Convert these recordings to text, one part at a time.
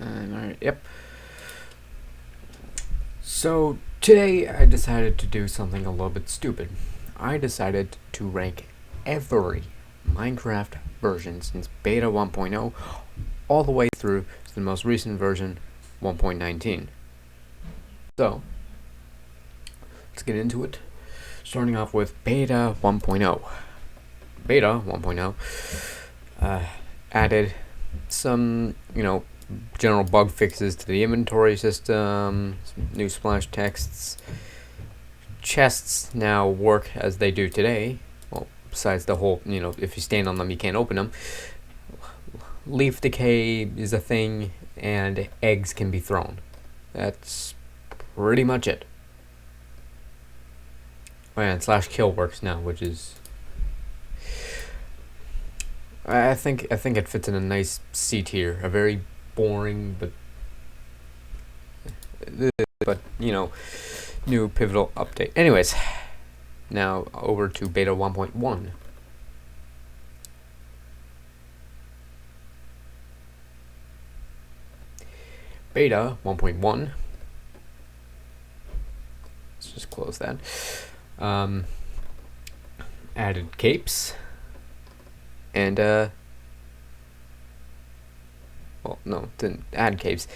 Alright, yep. So today I decided to do something a little bit stupid. I decided to rank every Minecraft version since beta 1.0 all the way through to the most recent version 1.19. So let's get into it. Starting off with beta 1.0. Beta 1.0 added some, general bug fixes to the inventory system, some new splash texts. Chests now work as they do today. Well, besides the whole, if you stand on them, you can't open them. Leaf decay is a thing, and eggs can be thrown. That's pretty much it. Oh, yeah, and slash kill works now, which is... I think it fits in a nice C tier. A very boring but new pivotal update. Anyways, now over to beta 1.1. Beta 1.1. Let's just close that. Added capes. And well, no, didn't add capes.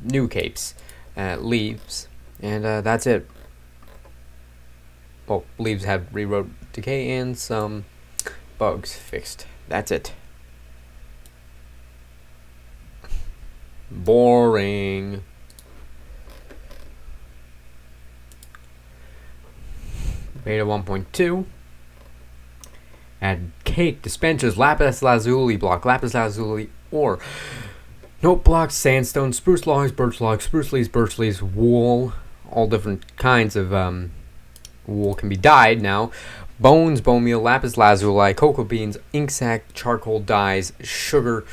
New capes, leaves, and that's it. Well, leaves have rewrote decay and some bugs fixed. That's it. Boring. Beta 1.2. Add cake, dispensers, lapis lazuli block, lapis lazuli ore, note blocks, sandstone, spruce logs, spruce leaves, wool. All different kinds of wool can be dyed now. Bones, bone meal, lapis lazuli, cocoa beans, ink sac, charcoal dyes, sugar,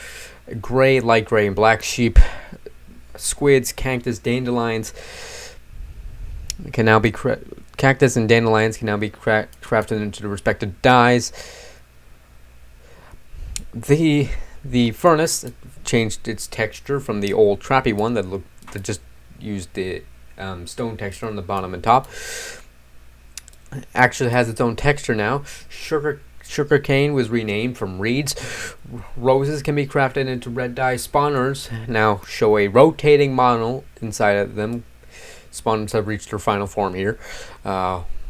gray, light gray, and black sheep, squids, cactus, dandelions can now be cactus and dandelions can now be crafted into the respective dyes. The furnace changed its texture from the old trappy one that just used the stone texture on the bottom and top. Actually has its own texture now. Sugar cane was renamed from reeds. Roses can be crafted into red dye. Spawners now show a rotating model inside of them. Spawners have reached their final form here.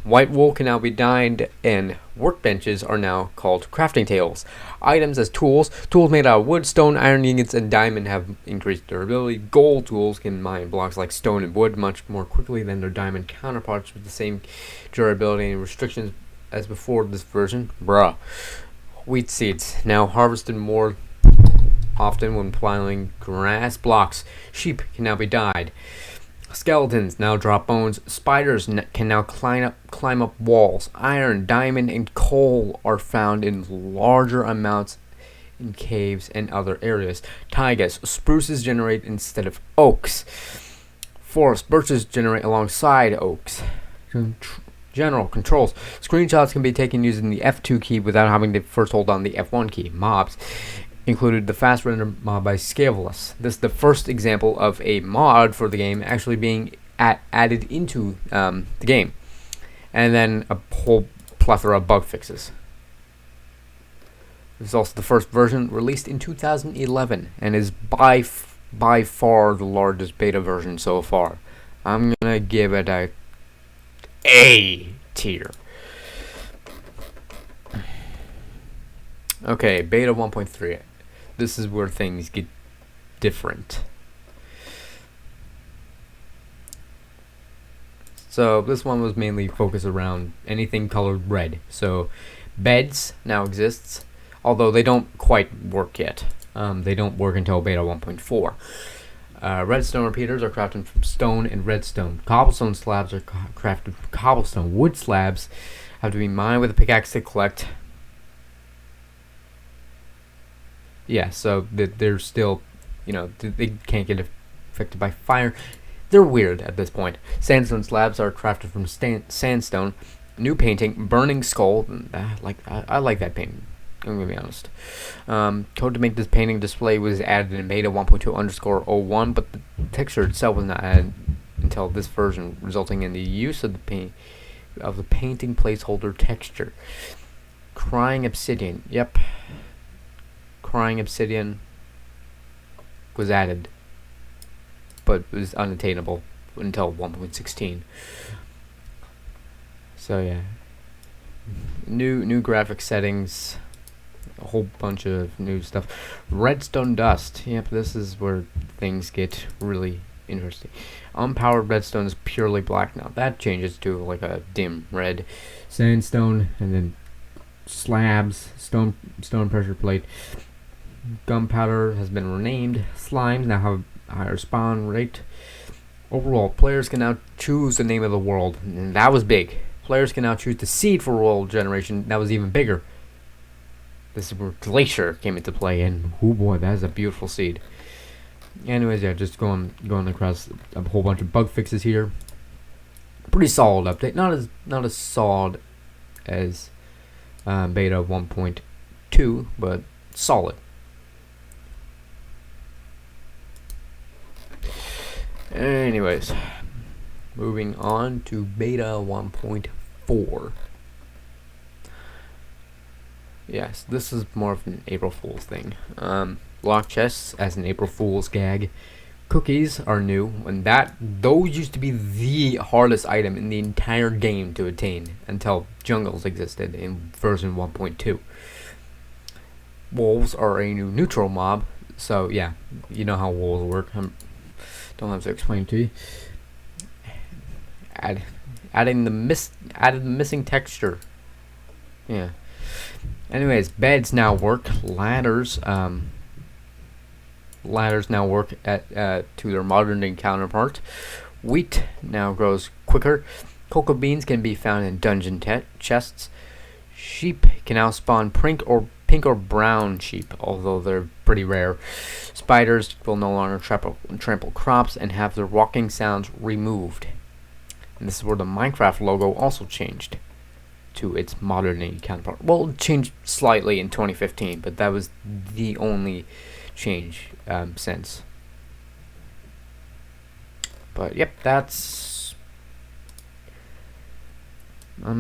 White wool can now be dyed, and workbenches are now called crafting tables. Items as tools made out of wood, stone, iron ingots, and diamond have increased durability. Gold tools can mine blocks like stone and wood much more quickly than their diamond counterparts with the same durability and restrictions as before this version. Wheat seeds now harvested more often when plowing grass. Blocks. Sheep can now be dyed. Skeletons now drop bones. Spiders can now climb up walls. Iron, diamond, and coal are found in larger amounts in caves and other areas. Taigas, spruces generate instead of oaks. Forest, birches generate alongside oaks. General controls. Screenshots can be taken using the F2 key without having to first hold on the F1 key. Mobs included the fast render mod by Scaveless. This is the first example of a mod for the game actually being added into the game. And then a whole plethora of bug fixes. This is also the first version released in 2011 and is by far the largest beta version so far. I'm gonna give it A tier. Okay, beta 1.3. This is where things get different. So this one was mainly focused around anything colored red. So beds now exists, although they don't quite work yet. They don't work until beta 1.4. Redstone repeaters are crafted from stone and redstone. Cobblestone slabs are crafted from cobblestone. Wood slabs have to be mined with a pickaxe to collect. Yeah, so they're still, they can't get affected by fire. They're weird at this point. Sandstone slabs are crafted from sandstone. New painting, burning skull. I like that painting. I'm gonna be honest. Code to make this painting display was added in beta 1.2_01, but the texture itself was not added until this version, resulting in the use of the painting placeholder texture. Crying Obsidian. Yep. Crying Obsidian was added, but was unattainable until 1.16. So yeah. New graphic settings, a whole bunch of new stuff. Redstone dust. Yep, this is where things get really interesting. Unpowered redstone is purely black now. That changes to like a dim red. Sandstone, and then slabs, stone pressure plate. Gunpowder has been renamed. Slimes now have a higher spawn rate. Overall, players can now choose the name of the world, and that was big. Players can now choose the seed for world generation. That was even bigger. This is where Glacier came into play, and oh boy, that is a beautiful seed. Anyways, yeah, just going across a whole bunch of bug fixes here. Pretty solid update. Not as solid as beta 1.2, but solid. Anyways, moving on to beta 1.4. Yes, this is more of an April Fool's thing. Lock chests as an April Fool's gag. Cookies are new, and those used to be the hardest item in the entire game to attain until jungles existed in version 1.2. Wolves are a new neutral mob, so yeah, you know how wolves work. Don't have to explain to you. Added the missing texture. Yeah. Anyways, beds now work. Ladders now work to their modern day counterpart. Wheat now grows quicker. Cocoa beans can be found in dungeon chests. Sheep can now spawn pink or brown sheep, although they're pretty rare. Spiders will no longer trample crops and have their walking sounds removed. And this is where the Minecraft logo also changed to its modern day counterpart. Well, it changed slightly in 2015, but that was the only change since. But yep, that's. I'm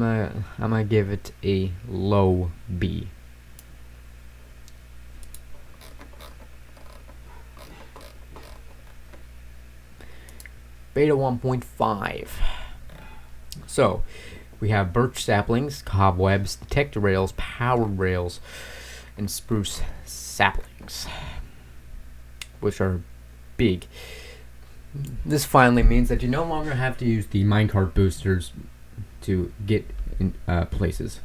gonna give it a low B. Beta 1.5. So, we have birch saplings, cobwebs, detector rails, powered rails, and spruce saplings, which are big. This finally means that you no longer have to use the minecart boosters to get in places.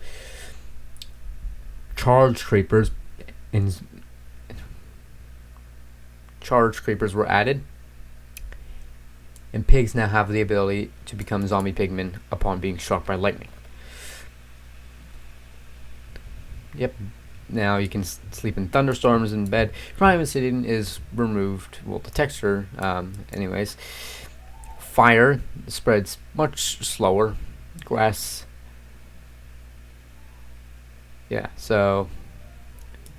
Charge creepers were added. And pigs now have the ability to become zombie pigmen upon being struck by lightning. Yep. Now you can sleep in thunderstorms in bed. Crime Obsidian is removed. Well, the texture, anyways. Fire spreads much slower. Grass. Yeah, so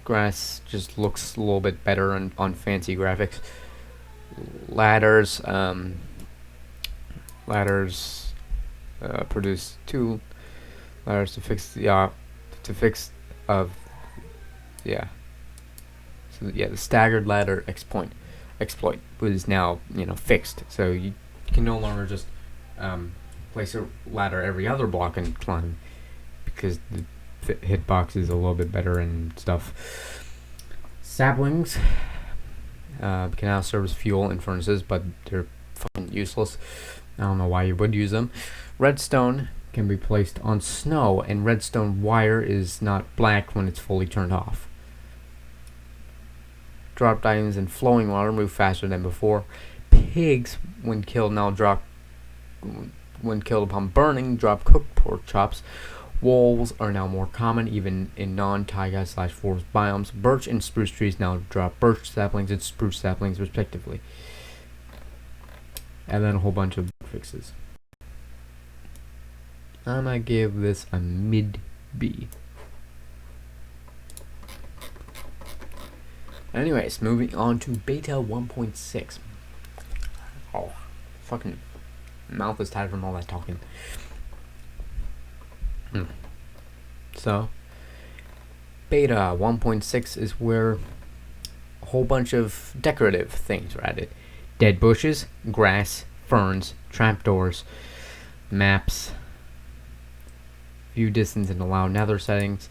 grass just looks a little bit better on fancy graphics. Ladders. Ladders produce 2 ladders to fix the So yeah, the staggered ladder exploit was now fixed. So you can no longer just place a ladder every other block and climb, because the hitbox is a little bit better and stuff. Saplings can now serve as fuel in furnaces, but they're fucking useless. I don't know why you would use them. Redstone can be placed on snow, and redstone wire is not black when it's fully turned off. Dropped items in flowing water move faster than before. Pigs, when killed upon burning, drop cooked pork chops. Wolves are now more common, even in non-taiga/forest biomes. Birch and spruce trees now drop birch saplings and spruce saplings, respectively. And then a whole bunch of fixes. I'm gonna give this a mid B. Anyways, moving on to beta 1.6. Oh, fucking mouth is tired from all that talking. So, beta 1.6 is where a whole bunch of decorative things are added. Dead bushes, grass, ferns, trapdoors, maps, view distance and allow nether settings.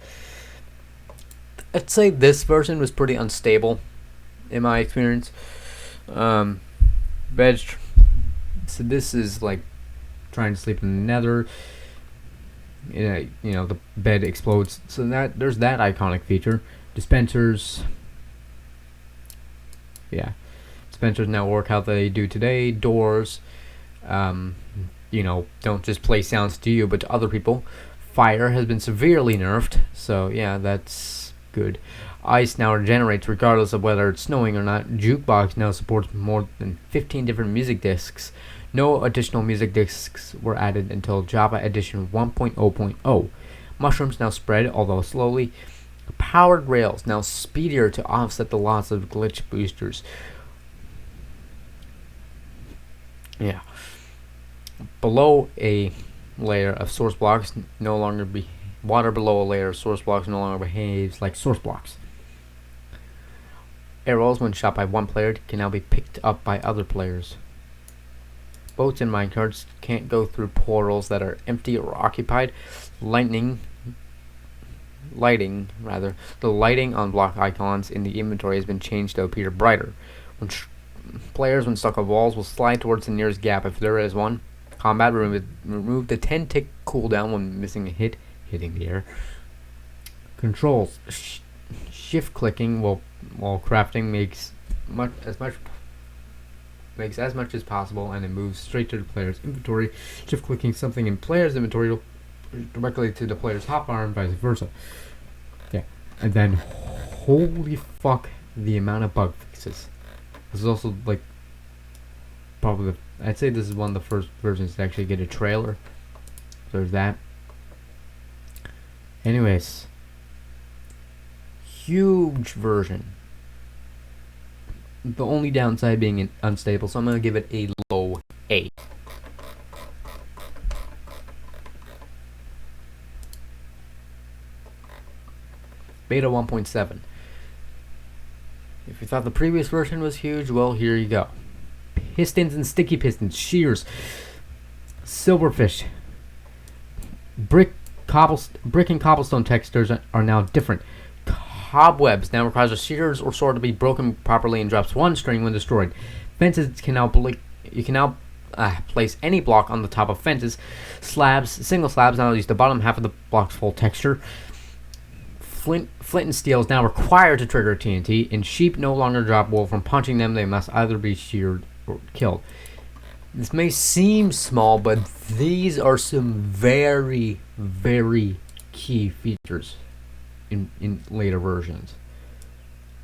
I'd say this version was pretty unstable in my experience. So this is like trying to sleep in the nether. The bed explodes. So there's that iconic feature. Dispensers. Yeah. Dispensers now work how they do today. Doors. Don't just play sounds to you but to other people. Fire has been severely nerfed. So yeah, that's good. Ice now regenerates regardless of whether it's snowing or not. Jukebox now supports more than 15 different music discs. No additional music discs were added until Java Edition 1.0.0. Mushrooms now spread, although slowly. Powered rails now speedier to offset the loss of glitch boosters. Yeah. Below a layer of source blocks no longer be water below a layer of source blocks no longer behaves like source blocks. Arrows, when shot by one player, can now be picked up by other players. Boats and minecarts can't go through portals that are empty or occupied. The lighting on block icons in the inventory has been changed to appear brighter. Players, when stuck on walls, will slide towards the nearest gap if there is one. Combat, remove the 10-tick cooldown when missing a hit, hitting the air. Controls, shift clicking while crafting makes as much as possible, and it moves straight to the player's inventory. Shift clicking something in player's inventory will directly to the player's hotbar and vice versa. Yeah, and then holy fuck, the amount of bug fixes. This is also like probably I'd say this is one of the first versions to actually get a trailer. So there's that. Anyways, huge version. The only downside being unstable, so I'm going to give it a low A. Beta 1.7. If you thought the previous version was huge, well, here you go. Pistons and sticky pistons, shears, silverfish, brick and cobblestone textures are now different. Cobwebs now requires a shears or sword to be broken properly and drops one string when destroyed. Fences can now place any block on the top of fences. Single slabs now use the bottom half of the block's full texture. Flint and steel is now required to trigger TNT, and sheep no longer drop wool from punching them. They must either be sheared or killed. This may seem small, but these are some very, very key features in later versions.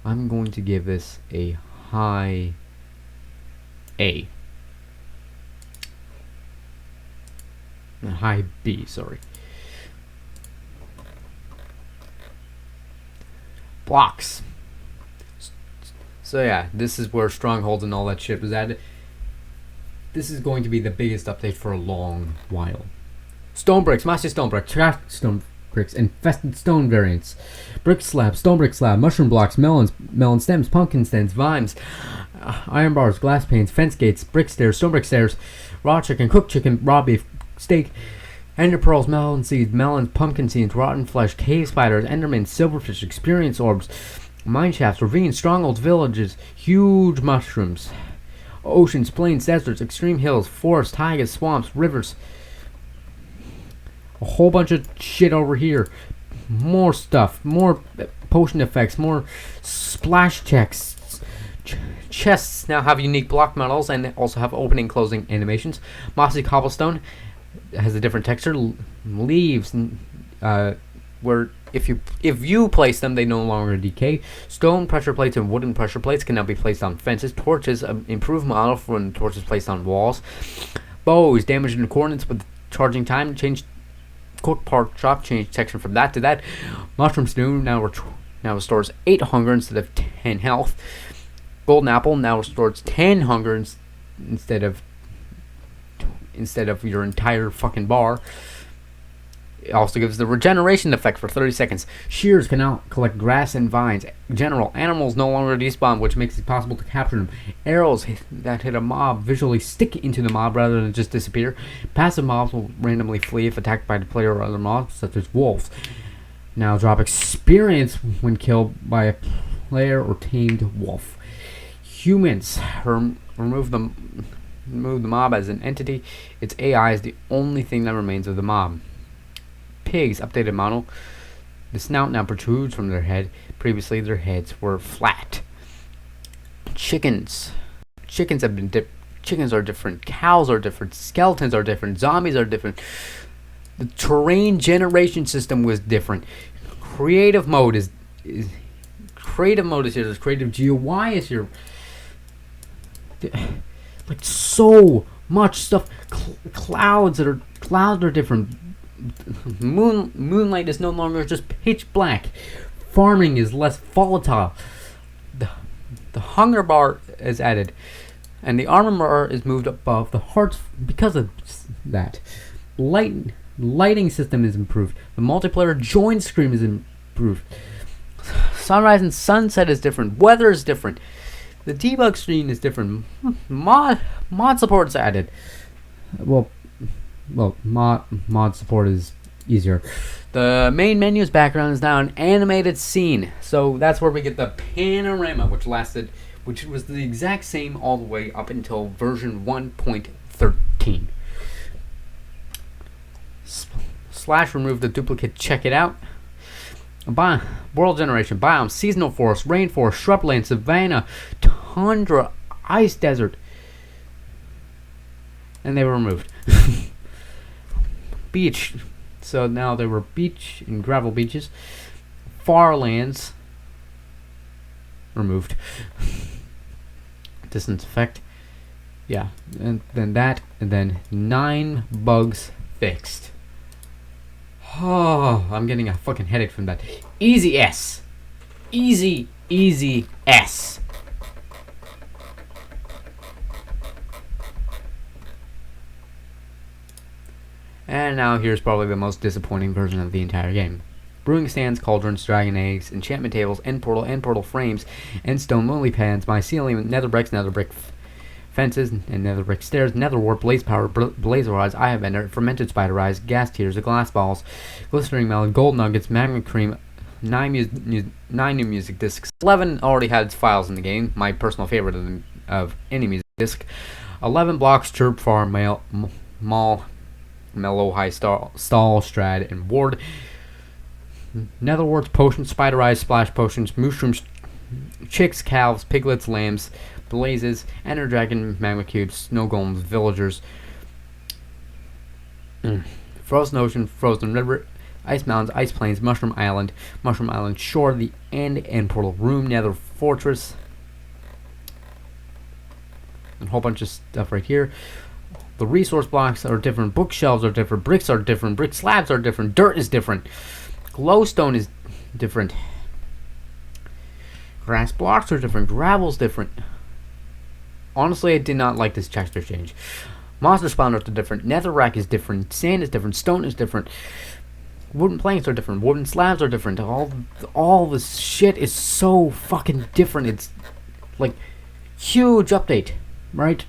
I'm going to give this a high A. A high B, sorry. Blocks. So yeah, this is where strongholds and all that shit was added. This is going to be the biggest update for a long while. Stone bricks, massive stone bricks, craft stone bricks, infested stone variants. Brick slab, stone brick slab, mushroom blocks, melon stems, pumpkin stems, vines, iron bars, glass panes, fence gates, brick stairs, stone brick stairs, raw chicken, cooked chicken, raw beef, steak, ender pearls, melon seeds, melons, pumpkin seeds, rotten flesh, cave spiders, endermen, silverfish, experience orbs, mine shafts, ravines, strongholds, villages, huge mushrooms, oceans, plains, deserts, extreme hills, forests, taigas, swamps, rivers, a whole bunch of shit over here, more stuff, more potion effects, more splash checks. Chests now have unique block models and also have opening closing animations. Mossy cobblestone has a different texture. Leaves where if you place them, they no longer decay. Stone pressure plates and wooden pressure plates can now be placed on fences. Torches, improved model for when torches placed on walls. Bows, damage in coordinates with charging time. Change cooked pork chop, change texture from that to that. Mushroom stew now now restores 8 hunger instead of 10 health. Golden apple now restores 10 hunger instead of your entire fucking bar. It also gives the regeneration effect for 30 seconds. Shears can now collect grass and vines. General, animals no longer despawn, which makes it possible to capture them. Arrows that hit a mob visually stick into the mob rather than just disappear. Passive mobs will randomly flee if attacked by the player or other mobs, such as wolves. Now drop experience when killed by a player or tamed wolf. Humans, remove the mob as an entity. Its AI is the only thing that remains of the mob. Pigs, updated model. The snout now protrudes from their head. Previously, their heads were flat. Chickens. Chickens have been chickens are different. Cows are different. Skeletons are different. Zombies are different. The terrain generation system was different. Creative mode is here. There's creative GUI is here. Like so much stuff. Clouds are different. Moonlight is no longer just pitch black. Farming is less volatile. The hunger bar is added, and the armor bar is moved above the hearts because of that. Lighting system is improved. The multiplayer join screen is improved. Sunrise and sunset is different. Weather is different. The debug screen is different. Mod support is added. Well, mod support is easier. The main menu's background is now an animated scene, so that's where we get the panorama, which was the exact same all the way up until version 1.13. Slash remove the duplicate. Check it out. World generation, biome, seasonal forest, rainforest, shrubland, savanna, tundra, ice desert, and they were removed. Beach. So now there were beach and gravel beaches. Far lands removed. Distance effect. Yeah. And then that. And then 9 bugs fixed. Oh, I'm getting a fucking headache from that. Easy S. Easy S. And now here's probably the most disappointing version of the entire game. Brewing stands, cauldrons, dragon eggs, enchantment tables, end portal frames, end stone lily pads, mycelium, nether bricks, nether brick fences, and nether brick stairs, nether warp, blaze power, blazer eyes, eye of ender, fermented spider eyes, gas tears, glass balls, glistering melon, gold nuggets, magma cream, 9 new music discs. 11 already had its files in the game, my personal favorite of any music disc. 11 blocks, chirp, farm, mall, mellow, high, stall, strad, and ward. Netherworts, potions, spider eyes, splash potions, mushrooms, chicks, calves, piglets, lambs, blazes, ender dragon, magma cubes, snow golems, villagers, frozen ocean, frozen river, ice mountains, ice plains, mushroom island shore, the end portal room, nether fortress, and a whole bunch of stuff right here. The resource blocks are different, bookshelves are different, bricks are different, brick slabs are different, dirt is different, glowstone is different, grass blocks are different, gravel's different. Honestly, I did not like this texture change. Monster spawners are different, netherrack is different, sand is different, stone is different, wooden planks are different, wooden slabs are different, all this shit is so fucking different. It's like huge update, right?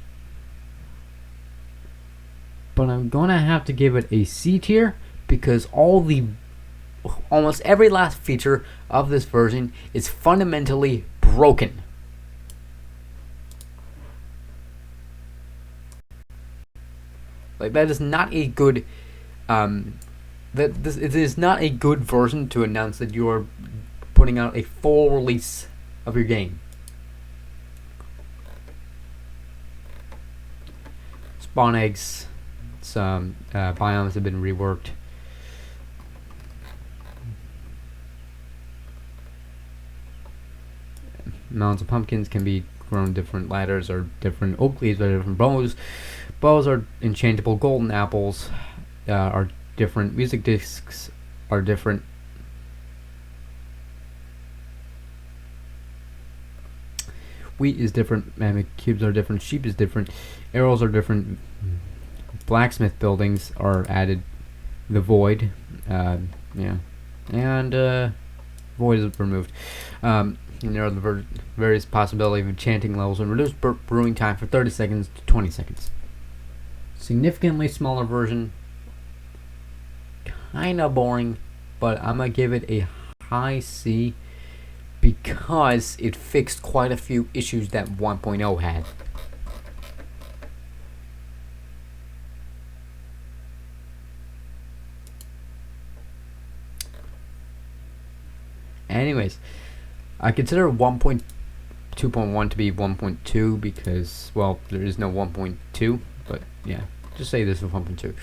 But I'm gonna have to give it a C tier because almost every last feature of this version is fundamentally broken. Like, that is not a good it is not a good version to announce that you are putting out a full release of your game. Spawn eggs. Some biomes have been reworked. Mounds of pumpkins can be grown. Different ladders or different oak leaves or different bows. Bows are enchantable. Golden apples are different. Music discs are different. Wheat is different. Mammoth cubes are different. Sheep is different. Arrows are different. Blacksmith buildings are added. The void, yeah, and void is removed. And there are the various possibilities of enchanting levels and reduced brewing time from 30 seconds to 20 seconds. Significantly smaller version. Kinda boring, but I'm gonna give it a high C because it fixed quite a few issues that 1.0 had. Anyways, I consider 1.2.1 to be 1.2 because, well, there is no 1.2, but yeah, just say this is 1.2.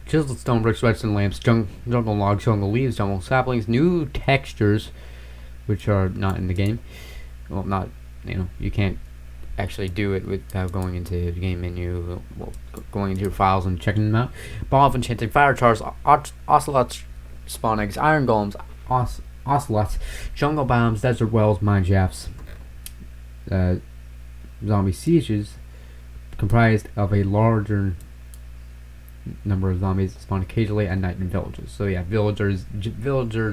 Chiseled stone bricks, redstone lamps, jungle logs, jungle leaves, jungle saplings, new textures, which are not in the game. Well, not, you can't actually do it without going into the game menu, well, going into your files and checking them out. Ball of enchanting, fire charts, ocelots, spawn eggs, iron golems, ocelots, jungle biomes, desert wells, mine shafts, zombie sieges, comprised of a larger number of zombies that spawn occasionally at night in villages. So yeah, villagers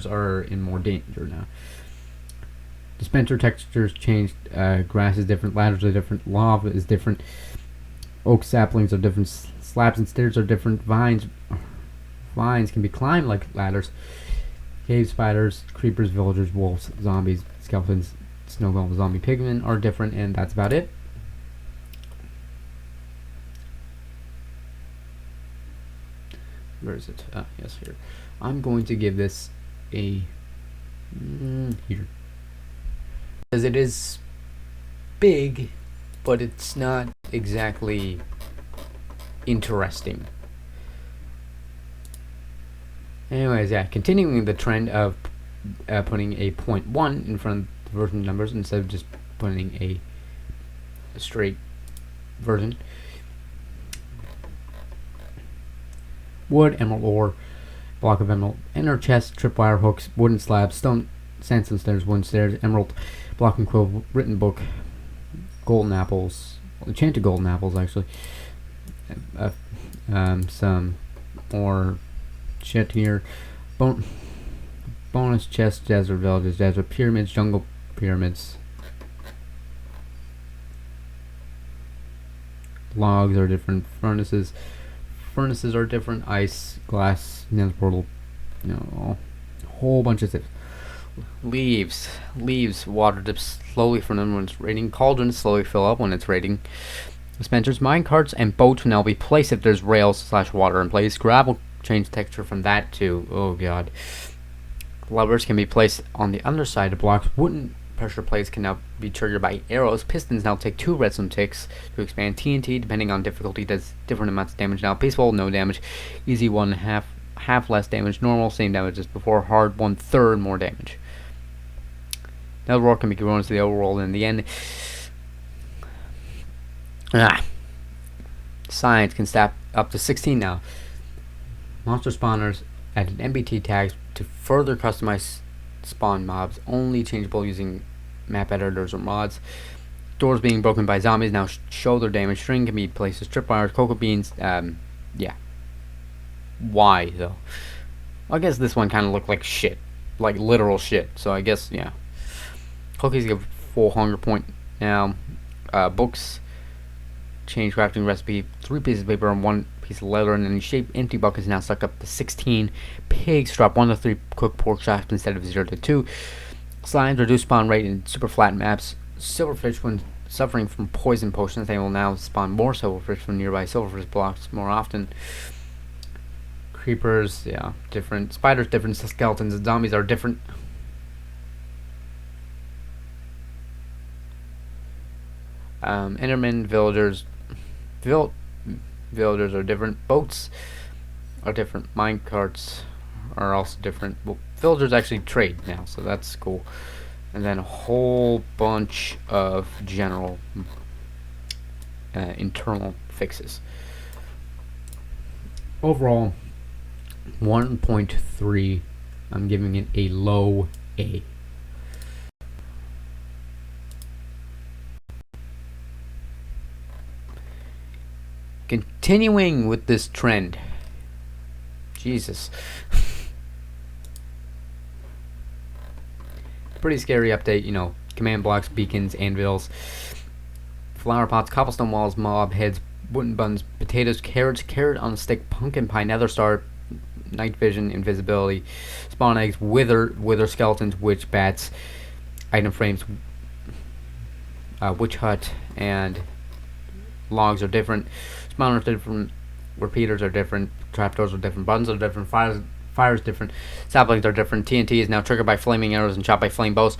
are in more danger now. Dispenser textures changed. Grass is different. Ladders are different. Lava is different. Oak saplings are different. Slabs and stairs are different. Vines can be climbed like ladders. Cave spiders, creepers, villagers, wolves, zombies, skeletons, snow golems, zombie pigmen are different, and that's about it. Where is it? Yes, here. I'm going to give this a here, because it is big, but it's not exactly interesting. Anyways, yeah, continuing the trend of putting a 0.1 in front of the version numbers instead of just putting a straight version. Wood, emerald ore, block of emerald, inner chest, tripwire hooks, wooden slabs, stone, sandstone stairs, wooden stairs, emerald, block and quill, written book, golden apples, enchanted golden apples actually, some more shit here, bonus chest, desert villages, desert pyramids, jungle pyramids, logs are different, furnaces are different, ice, glass, nether portal, a whole bunch of things. Leaves, water dips slowly from them when it's raining. Cauldrons slowly fill up when it's raining. Dispensers, minecarts, and boats will now be placed if there's rails/water in place. Gravel change texture from that to, oh god. Levers can be placed on the underside of blocks. Wooden pressure plates can now be triggered by arrows. Pistons now take 2 redstone ticks to expand. TNT, depending on difficulty, does different amounts of damage now. Peaceful, no damage. Easy, 1/2 less damage. Normal, same damage as before. Hard, 1/3 more damage. Nether rock can be grown into the overworld in the end. Science can stack up to 16 now. Monster spawners added MBT tags to further customize spawn mobs, only changeable using map editors or mods. Doors being broken by zombies now show their damage. String can be placed as tripwires, cocoa beans. Yeah. Why though? I guess this one kind of looked like shit, like literal shit. So I guess yeah. Cookies give full hunger point now. Books change crafting recipe. 3 pieces of paper and 1 piece of leather, and then shape empty buckets now stuck up to 16. Pigs drop 1 to 3 cooked pork chops instead of 0 to 2. Slimes reduce spawn rate in super flat maps. Silverfish, when suffering from poison potions, they will now spawn more silverfish from nearby silverfish blocks more often. Creepers, yeah, different. Spiders different. Skeletons and zombies are different. Endermen, villagers are different. Boats are different. Minecarts are also different. Well, villagers actually trade now, so that's cool. And then a whole bunch of general internal fixes. Overall, 1.3. I'm giving it a low A. Continuing with this trend. Jesus. Pretty scary update, you know. Command blocks, beacons, anvils, flower pots, cobblestone walls, mob heads, wooden buns, potatoes, carrots, carrot on a stick, pumpkin pie, nether star, night vision, invisibility, spawn eggs, wither skeletons, witch bats, item frames, witch hut, and logs are different. Spawners are different. Repeaters are different. Trapdoors are different. Buttons are different. Fires different. Saplings are different. TNT is now triggered by flaming arrows and shot by flame bows.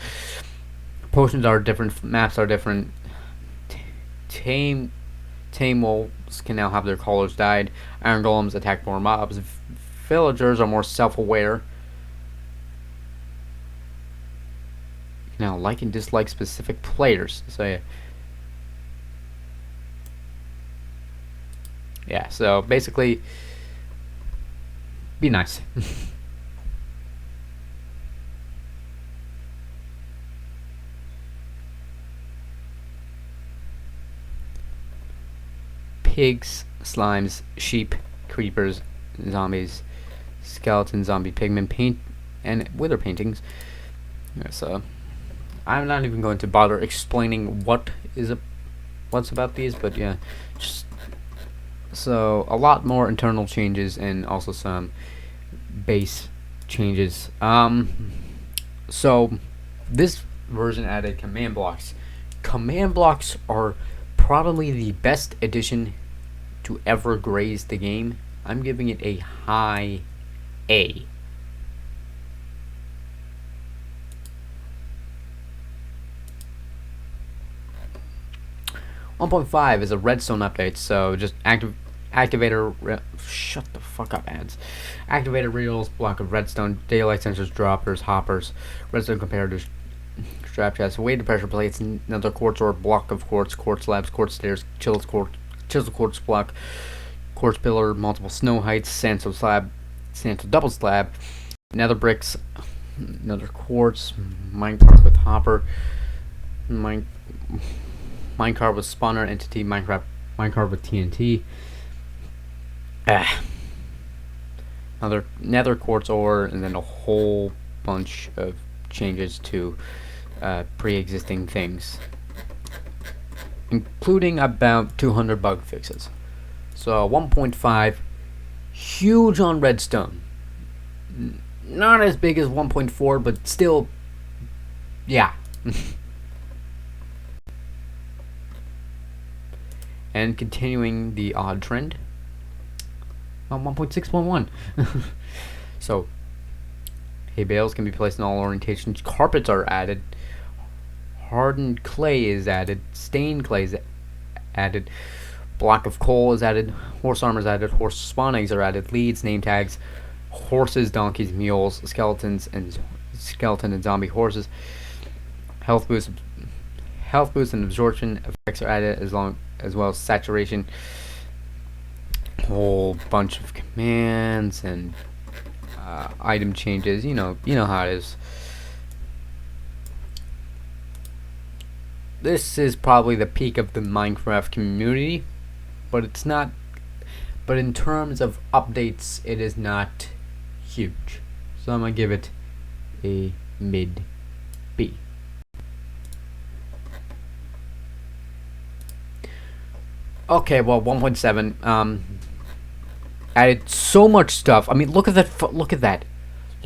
Potions are different. Maps are different. Tame wolves can now have their collars dyed. Iron golems attack more mobs. Villagers are more self-aware. You can now like and dislike specific players. So yeah, so basically, be nice. Pigs, slimes, sheep, creepers, zombies, skeleton, zombie, pigmen, paint, and wither paintings. Yeah, so I'm not even going to bother explaining what's about these, but yeah, just so a lot more internal changes and also some base changes. So this version added command blocks. Command blocks are probably the best addition to ever graze the game. I'm giving it a high A. .5 is a redstone update, so just activator shut the fuck up, ads. Activator reels, block of redstone, daylight sensors, droppers, hoppers, redstone comparators, strap chests, weighted pressure plates, another quartz or block of quartz, quartz slabs, quartz stairs, chisel quartz block, quartz pillar, multiple snow heights, sandstone slab, sandstone double slab, nether bricks, another quartz, minecart with hopper, minecart with spawner entity, minecart with TNT, another nether quartz ore, and then a whole bunch of changes to pre-existing things, including about 200 bug fixes. So 1.5, huge on redstone. Not as big as 1.4, but still, yeah. And continuing the odd trend on 1.6.1. So hay bales can be placed in all orientations. Carpets are added. Hardened clay is added. Stained clay is added. Block of coal is added. Horse armor is added. Horse spawn eggs are added. Leads, name tags, horses, donkeys, mules, skeleton and zombie horses. Health boost and absorption effects are added, as well as saturation. Whole bunch of commands and item changes. You know how it is. This is probably the peak of the Minecraft community, but it's not. But in terms of updates, it is not huge. So I'm gonna give it a mid B. Okay, well, 1.7 added so much stuff. I mean, look at that. Look at that.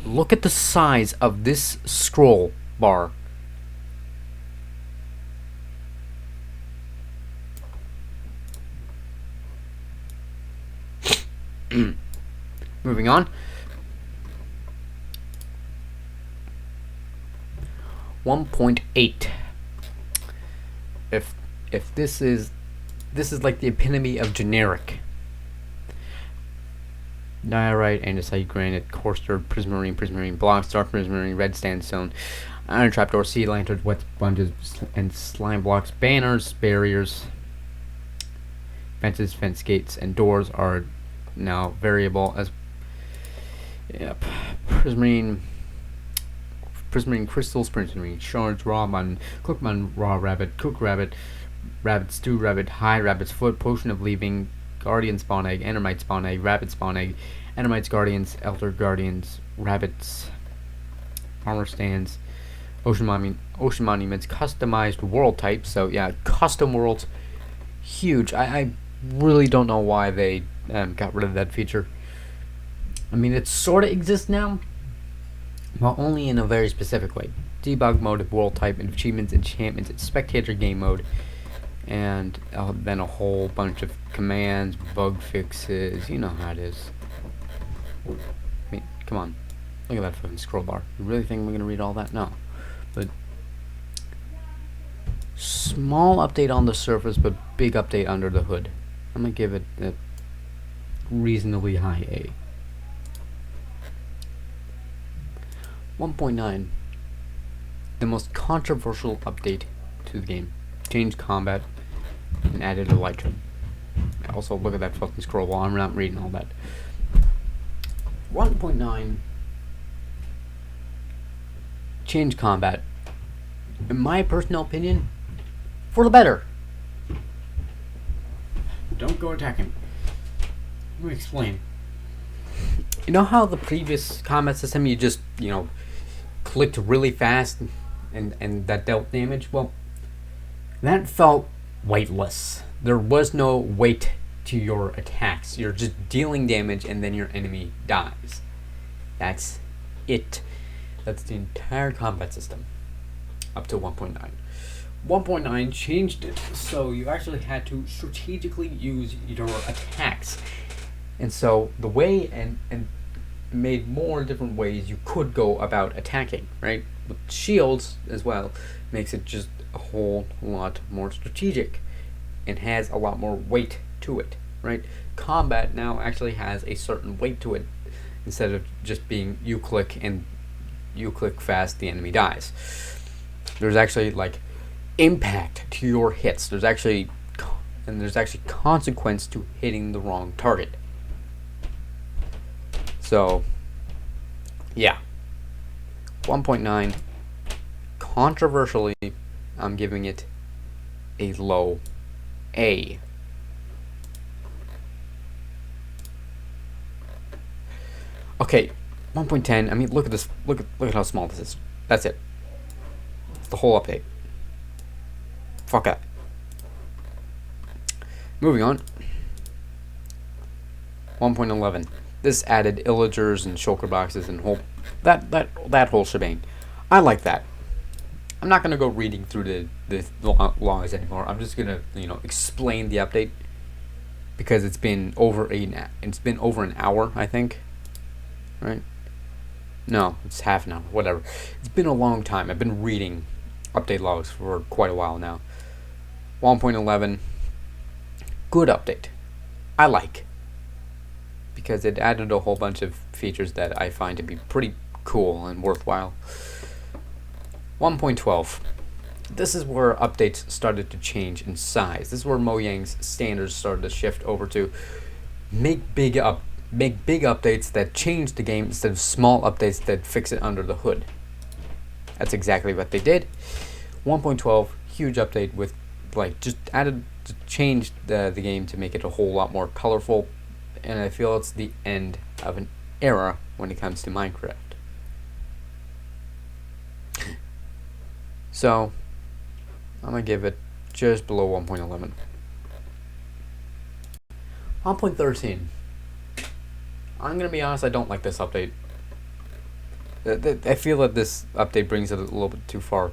Look at the size of this scroll bar. Moving on. 1.8. If this is like the epitome of generic. Diorite, andesite, granite, coarse dirt, prismarine blocks, dark prismarine, red sandstone, iron trapdoor, sea lanterns, wet sponges, and slime blocks, banners, barriers, fences, fence gates, and doors are now variable as. Yep, prismarine crystals, prismarine shards, raw mutton, cooked mutton, raw rabbit, cooked rabbit, rabbit stew, rabbit hide, rabbit's foot, potion of leaving, Guardian spawn egg, Endermite spawn egg, Rabbit spawn egg, Endermites, Guardians, Elder Guardians, Rabbits, Armor stands, Ocean monuments, customized world types. So yeah, custom worlds, huge. I really don't know why they got rid of that feature. I mean, it sort of exists now, but only in a very specific way. Debug mode, world type, achievements, enchantments, spectator game mode, and then a whole bunch of commands, bug fixes. You know how it is. I mean, come on. Look at that fucking scroll bar. You really think we're gonna read all that? No. But small update on the surface, but big update under the hood. I'm gonna give it a reasonably high A. 1.9. The most controversial update to the game. Changed combat and added a light trim. Also, look at that fucking scroll bar. I'm not reading all that. 1.9. Change combat. In my personal opinion, for the better. Don't go attacking. Let me explain. You know how the previous combat system, you just, clicked really fast and that dealt damage? Well, that felt weightless. There was no weight to your attacks. You're just dealing damage and then your enemy dies. That's it. That's the entire combat system up to 1.9. 1.9 changed it so you actually had to strategically use your attacks. And so the way and made more different ways you could go about attacking, right? With shields as well makes it just a whole lot more strategic and has a lot more weight to it, right? Combat now actually has a certain weight to it instead of just being you click fast, the enemy dies. There's actually like impact to your hits. There's actually consequence to hitting the wrong target. So, yeah. 1.9, controversially, I'm giving it a low A. Okay, 1.10. I mean, look at this. Look at how small this is. That's it. It's the whole update. Fuck that. Moving on. 1.11. This added illagers and shulker boxes and that whole shebang. I like that. I'm not gonna go reading through the laws anymore. I'm just gonna explain the update because it's been over an hour, I think. Right? No, it's half an hour. Whatever. It's been a long time. I've been reading update logs for quite a while now. 1.11. Good update. I like. Because it added a whole bunch of features that I find to be pretty cool and worthwhile. 1.12. This is where updates started to change in size. This is where Mojang's standards started to shift over to make big updates that change the game instead of small updates that fix it under the hood. That's exactly what they did. 1.12, huge update with changed the game to make it a whole lot more colorful. And I feel it's the end of an era when it comes to Minecraft. So, I'm going to give it just below 1.11. 1.13. I'm going to be honest, I don't like this update. I feel that this update brings it a little bit too far.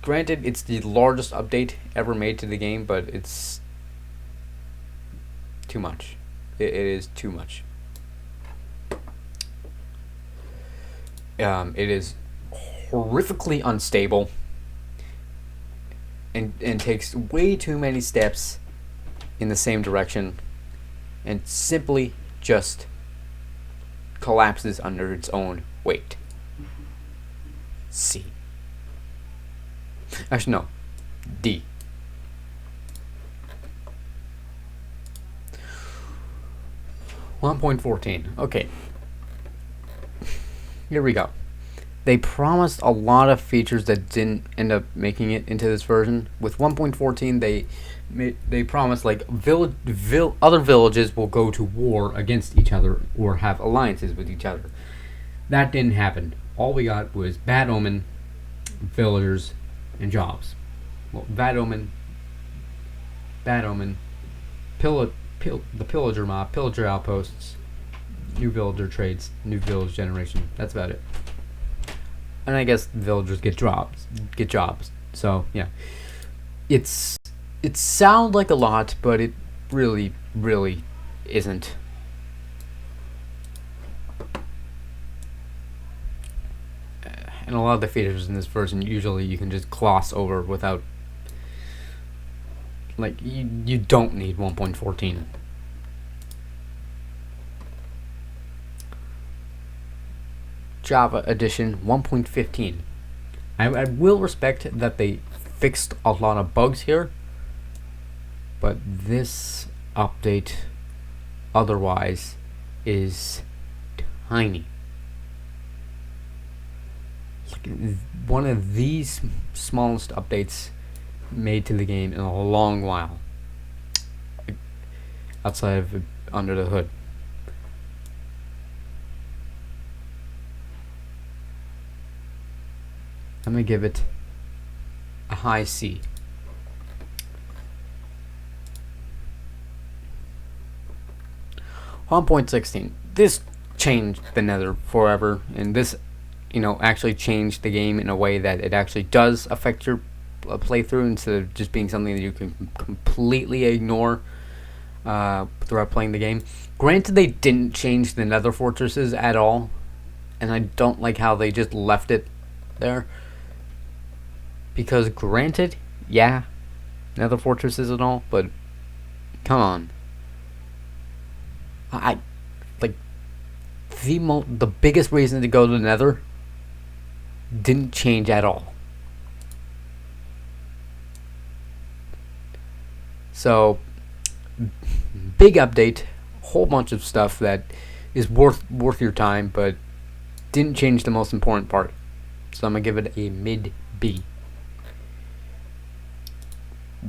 Granted, it's the largest update ever made to the game, but it's too much. It is too much. It is horrifically unstable and takes way too many steps in the same direction and simply just collapses under its own weight. C. Actually, no. D. .14. Okay. Here we go. They promised a lot of features that didn't end up making it into this version. With 1.14, they promised like other villages will go to war against each other or have alliances with each other. That didn't happen. All we got was Bad Omen, villagers, and jobs. Well, Bad Omen, the pillager mob, pillager outposts, new villager trades, new village generation. That's about it. And I guess villagers get jobs. So yeah, it sounds like a lot, but it really isn't. And a lot of the features in this version usually you can just gloss over without, like, you don't need 1.14. Java Edition 1.15. I will respect that they fixed a lot of bugs here, but this update otherwise is tiny. Like one of these smallest updates made to the game in a long while, outside of under the hood. I'm gonna give it a high C. On 1.16, this changed the Nether forever, and this, actually changed the game in a way that it actually does affect your playthrough instead of just being something that you can completely ignore throughout playing the game. Granted, they didn't change the Nether fortresses at all, and I don't like how they just left it there. Because granted, yeah, Nether fortresses and all, but come on. I like the biggest reason to go to the Nether didn't change at all. So big update, whole bunch of stuff that is worth your time, but didn't change the most important part. So I'm gonna give it a mid B.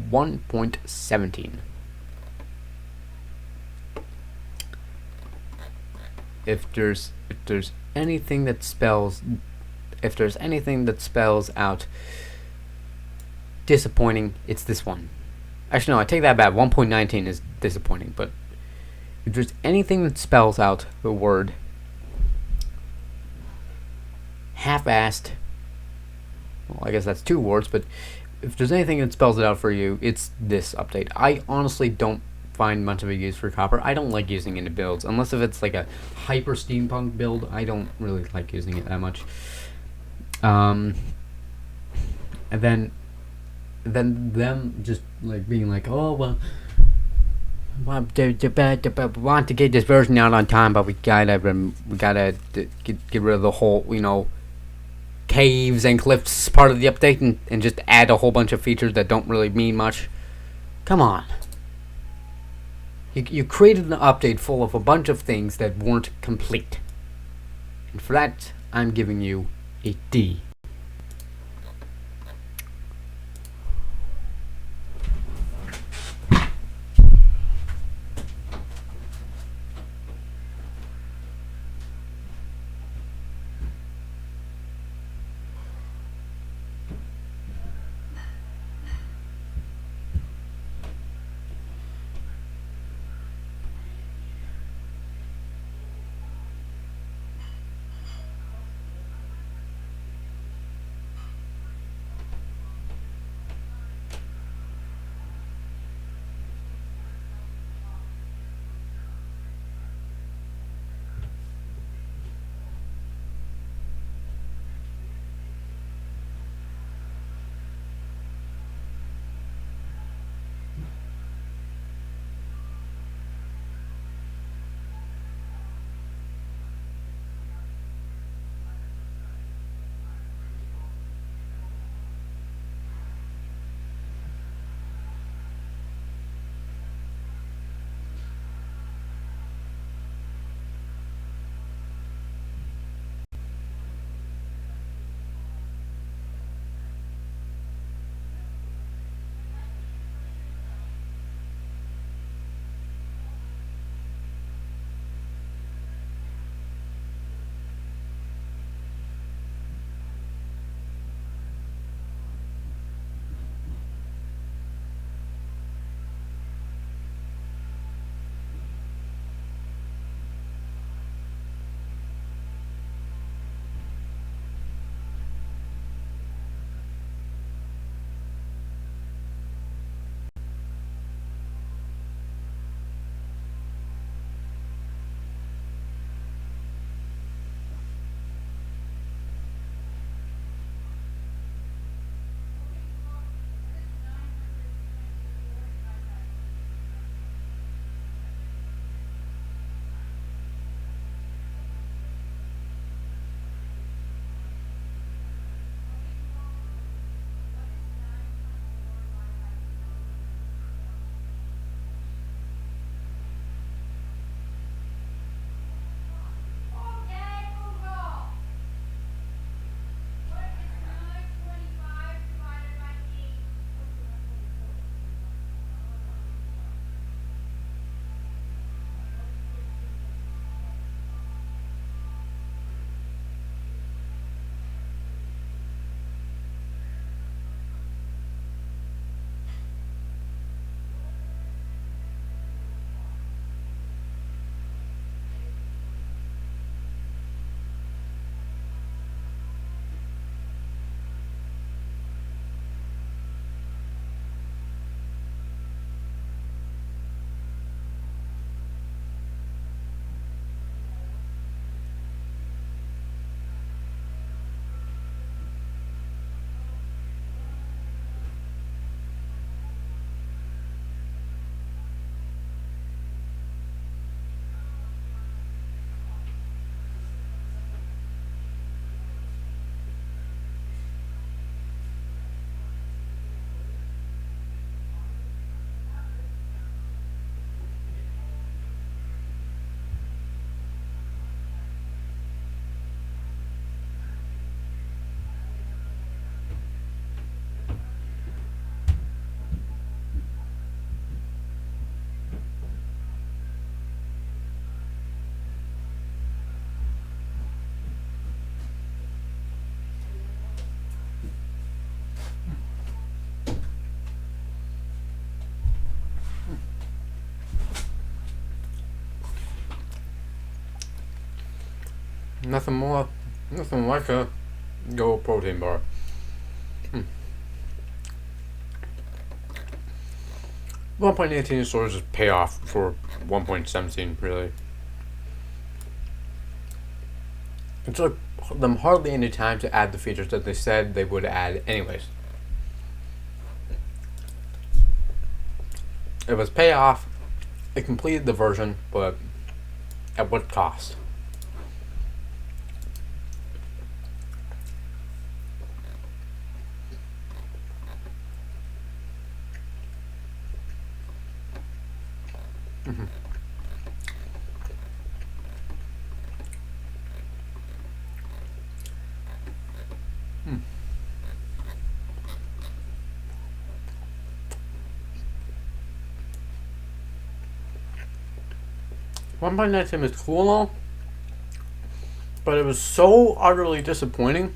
1.17. If there's anything that spells out disappointing, it's this one. Actually, no, I take that back. 1.19 is disappointing, but if there's anything that spells out the word half-assed, well, I guess that's two words, but if there's anything that spells it out for you, it's this update. I honestly don't find much of a use for copper. I don't like using it in builds, unless if it's like a hyper steampunk build. I don't really like using it that much. And then them just like being like, oh well, want to get this version out on time, but we gotta get rid of the whole caves and cliffs part of the update and just add a whole bunch of features that don't really mean much. Come on. You created an update full of a bunch of things that weren't complete. And for that, I'm giving you a D. Nothing more, nothing like a Go protein bar. 1.18 stores is payoff for 1.17, really. It took them hardly any time to add the features that they said they would add anyways. It was payoff, it completed the version, but at what cost? Mm-hmm. 1.19 is cool and all, but it was so utterly disappointing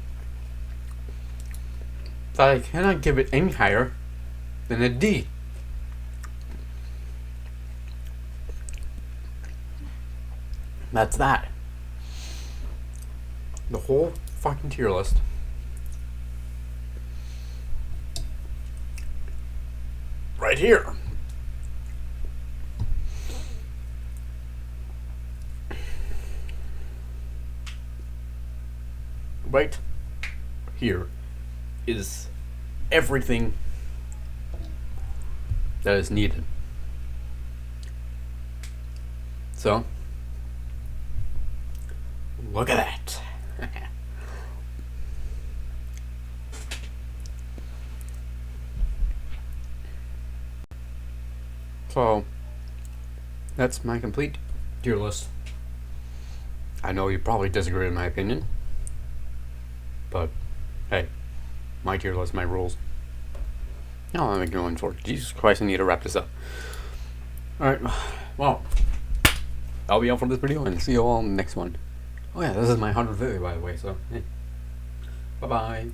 that I cannot give it any higher than a D. That's that. The whole fucking tier list. Right here. Right here is everything that is needed. So, look at that. So, that's my complete tier list. I know you probably disagree with my opinion, but hey, my tier list, my rules. No, I'm going for it. Jesus Christ, I need to wrap this up. Alright, well, I'll be out for this video and see you all in the next one. Oh yeah, this is my 100th video, by the way, so hey. Bye-bye.